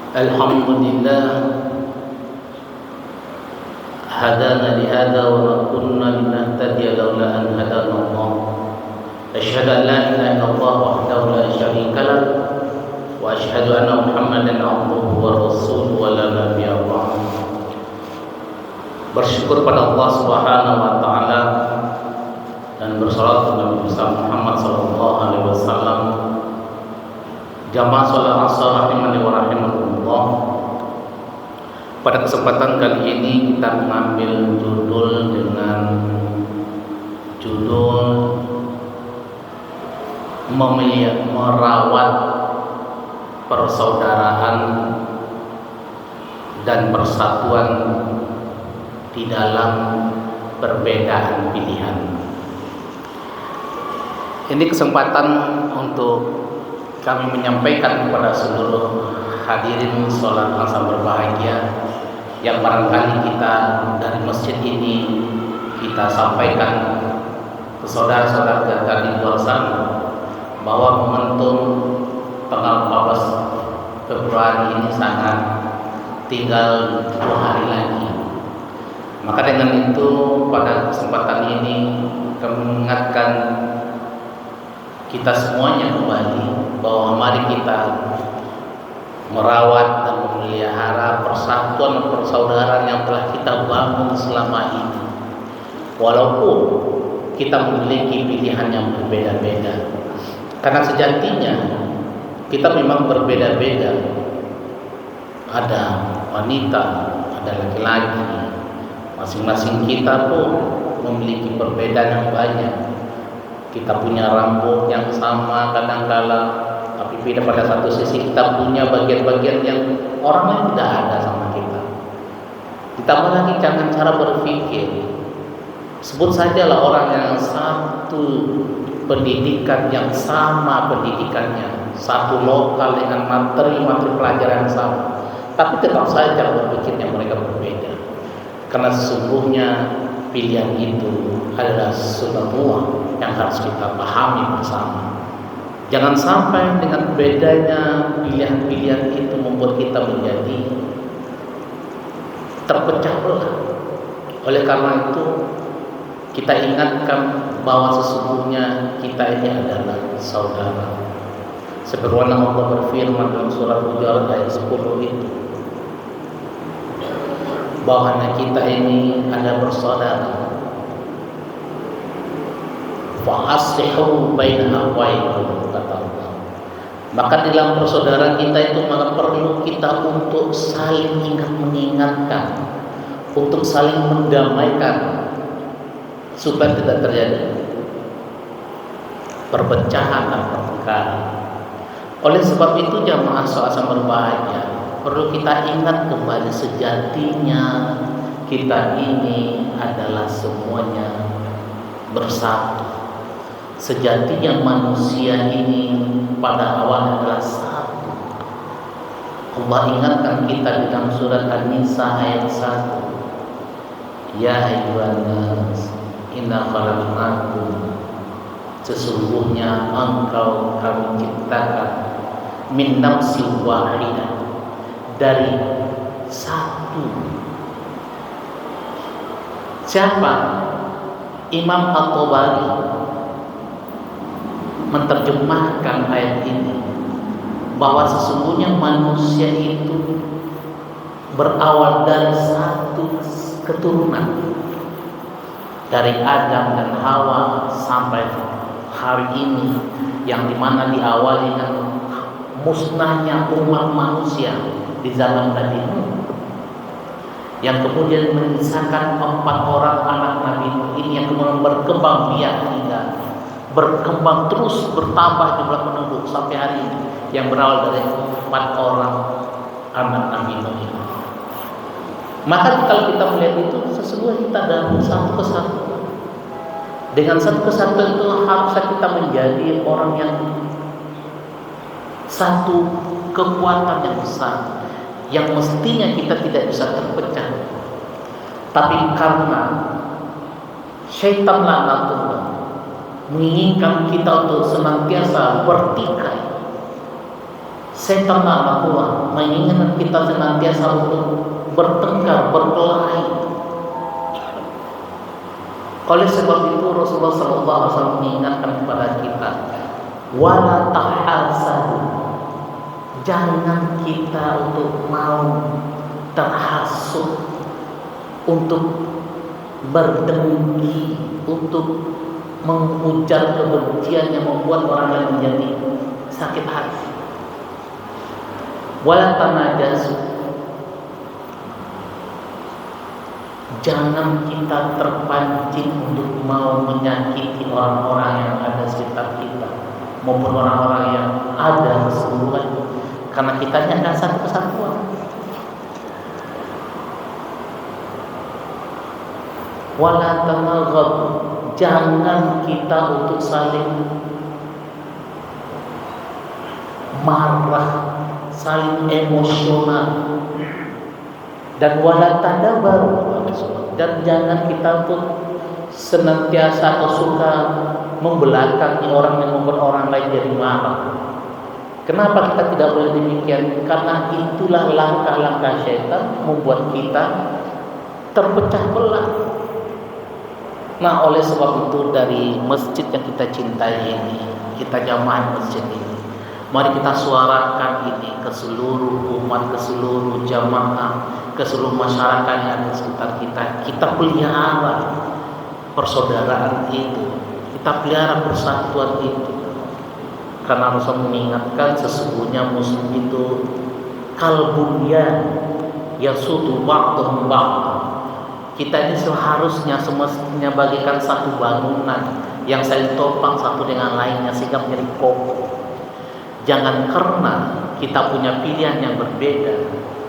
Alhamdulillah hadana li hada wa ma kunna linahtadiya laula an hadana Allah. Asyhadu an la ilaha illallah wahdahu la syarika lah wa asyhadu anna Muhammadan abduhu wa rasuluhu wa la nabiyya ba'dahu. Bersyukur pada Allah Subhanahu wa taala dan bersalawat kepada Nabi Muhammad sallallahu alaihi wasallam. Jamaah salat asar rahimani wa rahimakumullah. Pada kesempatan kali ini kita mengambil judul dengan judul merawat persaudaraan dan persatuan di dalam perbedaan pilihan. Ini kesempatan untuk kami menyampaikan kepada seluruh hadirin sholat asar berbahagia yang barangkali kita dari masjid ini kita sampaikan ke saudara-saudara kita di luar sana bahwa momentum tanggal 14 Februari ini sangat tinggal 2 hari lagi. Maka dengan itu pada kesempatan ini kami mengingatkan kita semuanya kembali bahwa mari kita merawat dan memelihara persatuan dan persaudaraan yang telah kita bangun selama ini. Walaupun kita memiliki pilihan yang berbeda-beda, karena sejatinya kita memang berbeda-beda. Ada wanita, ada laki-laki. Masing-masing kita pun memiliki perbedaan yang banyak. Kita punya rambut yang sama kadang-kala, tapi beda pada satu sisi kita punya bagian-bagian yang orang lain tidak ada sama kita. Ditambah lagi jangan cara berpikir. Sebut sajalah orang yang satu pendidikan yang sama pendidikannya, satu lokal dengan materi pelajaran yang sama, tapi tetap saja berpikirnya mereka berbeda. Karena sesungguhnya pilihan itu adalah sebuah yang harus kita pahami bersama. Jangan sampai dengan bedanya pilihan-pilihan itu membuat kita menjadi terpecah belah. Oleh karena itu kita ingatkan bahwa sesungguhnya kita ini adalah saudara. Sebagaimana Allah berfirman dalam surah Hujurat ayat 10 itu, bahwa kita ini ada bersaudara. Fa aslihu baina akhawaykum, kata Allah. Maka di dalam persaudaraan kita itu maka perlu kita untuk saling ingat mengingatkan, untuk saling mendamaikan supaya tidak terjadi perpecahan dan pertengkaran. Oleh sebab itu jamaah sholat asar berbahagia, perlu kita ingat kembali sejatinya kita ini adalah semuanya bersatu. Sejatinya manusia ini pada awalnya adalah satu. Allah ingatkan kita di dalam surat An-Nisa ayat 1. Ya ayyuhan nas, inna khalaqnakum, sesungguhnya engkau kami ciptakan min nafsin wahidah, dari satu. Siapa? Imam At-Tabari menerjemahkan ayat ini bahwa sesungguhnya manusia itu berawal dari satu keturunan, dari Adam dan Hawa sampai hari ini, yang dimana diawali dengan musnahnya umat manusia di zaman Nabi Nuh, yang kemudian menyisakan 4 orang anak Nabi Nuh ini yang kemudian berkembang biak hingga berkembang terus bertambah jumlah penduduk sampai hari ini, yang berawal dari 4 orang anak Nabi Nuh ini. Maka kalau kita melihat itu sesungguhnya kita dalam satu kesatuan. Dengan satu kesatuan itu harusnya kita menjadi orang yang satu kekuatan yang besar, yang mestinya kita tidak bisa terpecah. Tapi karena syaitan laknatullah menginginkan kita untuk senantiasa bertikai, Setan anak buah menginginkan kita senantiasa untuk bertengkar, berkelahi. Oleh sebab itu Rasulullah SAW mengingatkan kepada kita, wala tahasadu, jangan kita untuk mau terhasut, untuk berdengki, untuk mengujar kebencian yang membuat orang lain menjadi sakit hati. Wala tanajasu, jangan kita terpancing untuk mau menyakiti orang-orang yang ada sekitar kita maupun orang-orang yang ada keseluruhan, karena kita hanya satu kesatuan. Wala tanaghab, jangan kita untuk saling marah, saling emosional. Dan wala tadabar, dan jangan kita pun senantiasa atau suka membelakangi orang yang membuat orang lain jadi marah. Kenapa kita tidak boleh demikian? Karena itulah langkah-langkah syaitan membuat kita terpecah belah. Nah, oleh sebab itu dari masjid yang kita cintai ini, kita jamaah masjid ini, mari kita suarakan ini ke seluruh umat, ke seluruh jamaah, ke seluruh masyarakat yang ada di sekitar kita. Kita pelihara persaudaraan itu, kita pelihara persatuan itu. Karena Rasul mengingatkan sesungguhnya muslim itu kalbunyan yasudu ba'dhum ba'd. Kita ini seharusnya semestinya bagikan satu bangunan yang saling topang satu dengan lainnya sehingga menjadi kokoh. Jangan karena kita punya pilihan yang berbeda,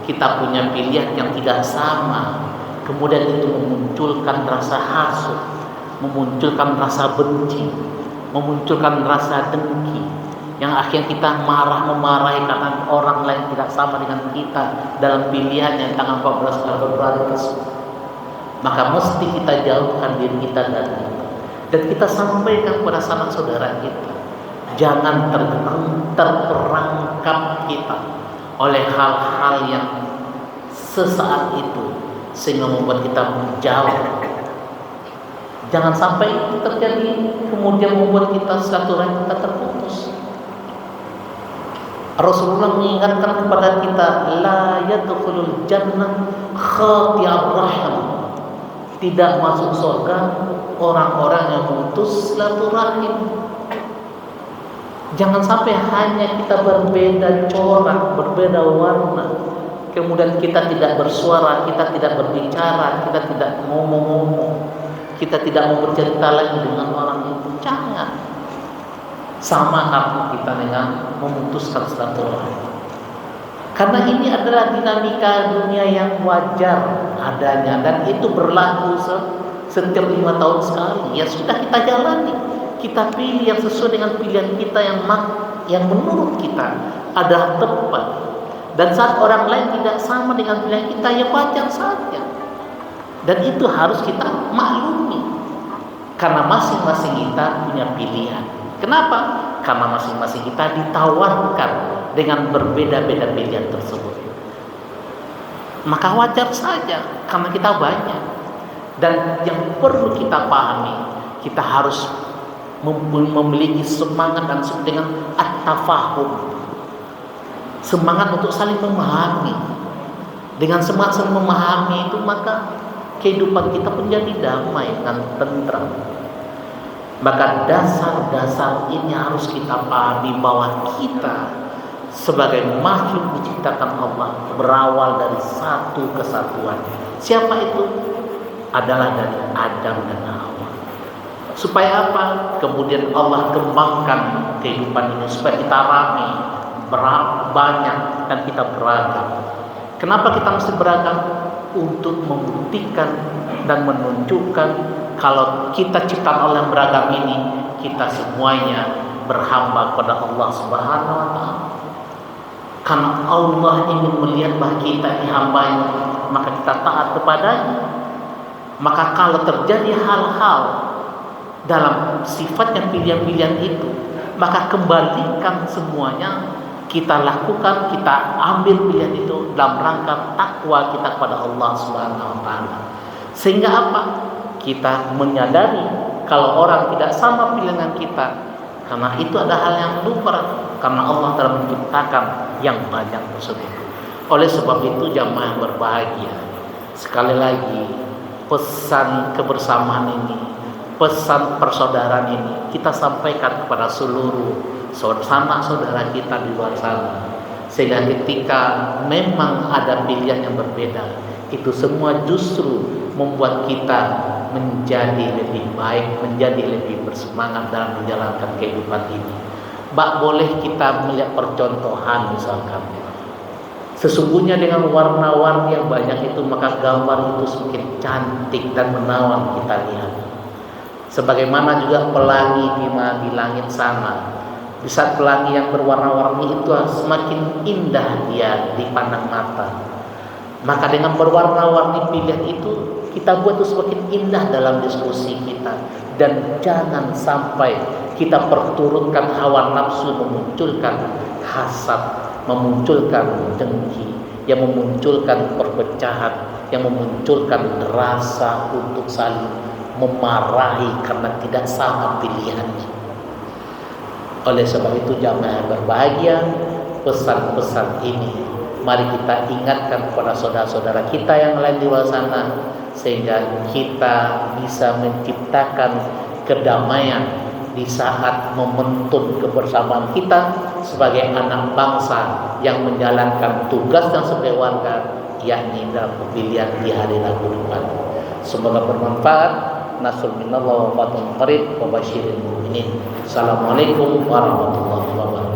kita punya pilihan yang tidak sama, kemudian itu memunculkan rasa hasut, memunculkan rasa benci, memunculkan rasa dengki, yang akhirnya kita memarahi karena orang lain tidak sama dengan kita dalam pilihan yang tanggal 14 Februari tersebut. Maka mesti kita jauhkan diri kita dari itu, dan kita sampaikan kepada sanak saudara kita, jangan terperangkap kita oleh hal-hal yang sesaat itu sehingga membuat kita jauh. Jangan sampai itu terjadi kemudian membuat kita silaturahmi kita terputus. Rasulullah mengingatkan kepada kita, la yadkhulul jannah khati'ur rahim, tidak masuk surga orang-orang yang memutus silaturahim. Jangan sampai hanya kita berbeda corak, berbeda warna, kemudian kita tidak bersuara, kita tidak berbicara, kita tidak ngomong-ngomong, kita tidak mau bercerita lagi dengan orang itu. Jangan. Sama arti kita dengan memutuskan silaturahim. Karena ini adalah dinamika dunia yang wajar adanya, dan itu berlaku setiap 5 tahun sekali. Ya sudah, kita jalani, kita pilih yang sesuai dengan pilihan kita yang menurut kita adalah tepat. Dan saat orang lain tidak sama dengan pilihan kita, ya wajar saja. Dan itu harus kita maklumi, karena masing-masing kita punya pilihan. Kenapa? Karena masing-masing kita ditawarkan dengan berbeda-beda pilihan tersebut. Maka wajar saja karena kita banyak. Dan yang perlu kita pahami, kita harus memiliki semangat dan dengan at-tafahum, semangat untuk saling memahami. Dengan semangat saling memahami itu, maka kehidupan kita menjadi damai dan tentram. Maka dasar-dasar ini harus kita pahami, bahwa kita sebagai makhluk diciptakan Allah berawal dari satu kesatuan. Siapa itu? Adalah dari Adam dan Hawa. Supaya apa? Kemudian Allah kembangkan kehidupan ini supaya kita ramai, banyak, dan kita beragam. Kenapa kita mesti beragam? Untuk membuktikan dan menunjukkan kalau kita ciptaan Allah yang beragam ini, kita semuanya berhamba kepada Allah Subhanahu wa Ta'ala. Karena Allah ingin melihat bahwa kita ini hamba-Nya, maka kita taat kepadanya. Maka kalau terjadi hal-hal dalam sifatnya pilihan-pilihan itu, maka kembalikan semuanya kita lakukan, kita ambil pilihan itu dalam rangka takwa kita kepada Allah Subhanahu wa taala. Sehingga apa? Kita menyadari kalau orang tidak sama pilihan kita, karena itu ada hal yang lumrah, karena Allah telah menciptakan yang banyak tersebut. Oleh sebab itu jamaah berbahagia. Sekali lagi, pesan kebersamaan ini, pesan persaudaraan ini kita sampaikan kepada seluruh saudara kita di luar sana, sehingga ketika memang ada pilihan yang berbeda, itu semua justru membuat kita menjadi lebih baik, menjadi lebih bersemangat dalam menjalankan kehidupan ini. Boleh kita melihat percontohan, misalkan sesungguhnya dengan warna-warni yang banyak itu, maka gambar itu semakin cantik dan menawan kita lihat. Sebagaimana juga pelangi di langit sana, di saat pelangi yang berwarna-warni itu semakin indah dia dipandang mata. Maka dengan berwarna-warni pilihan itu, kita buat itu semakin indah dalam diskusi kita. Dan jangan sampai kita perturutkan hawa nafsu, memunculkan hasad, memunculkan dengki, yang memunculkan perpecahan, yang memunculkan rasa untuk saling memarahi karena tidak sama pilihannya. Oleh sebab itu jamaah berbahagia, pesan-pesan ini mari kita ingatkan kepada saudara-saudara kita yang lain di luar sana, sehingga kita bisa menciptakan kedamaian di saat momentum kebersamaan kita sebagai anak bangsa yang menjalankan tugasnya sebagai warga, yakni dalam pemilihan di hari Rabu depan. Semoga bermanfaat. Nasrul minallah wa fathun qarib wa basyiril mu'minin. Assalamualaikum warahmatullahi wabarakatuh.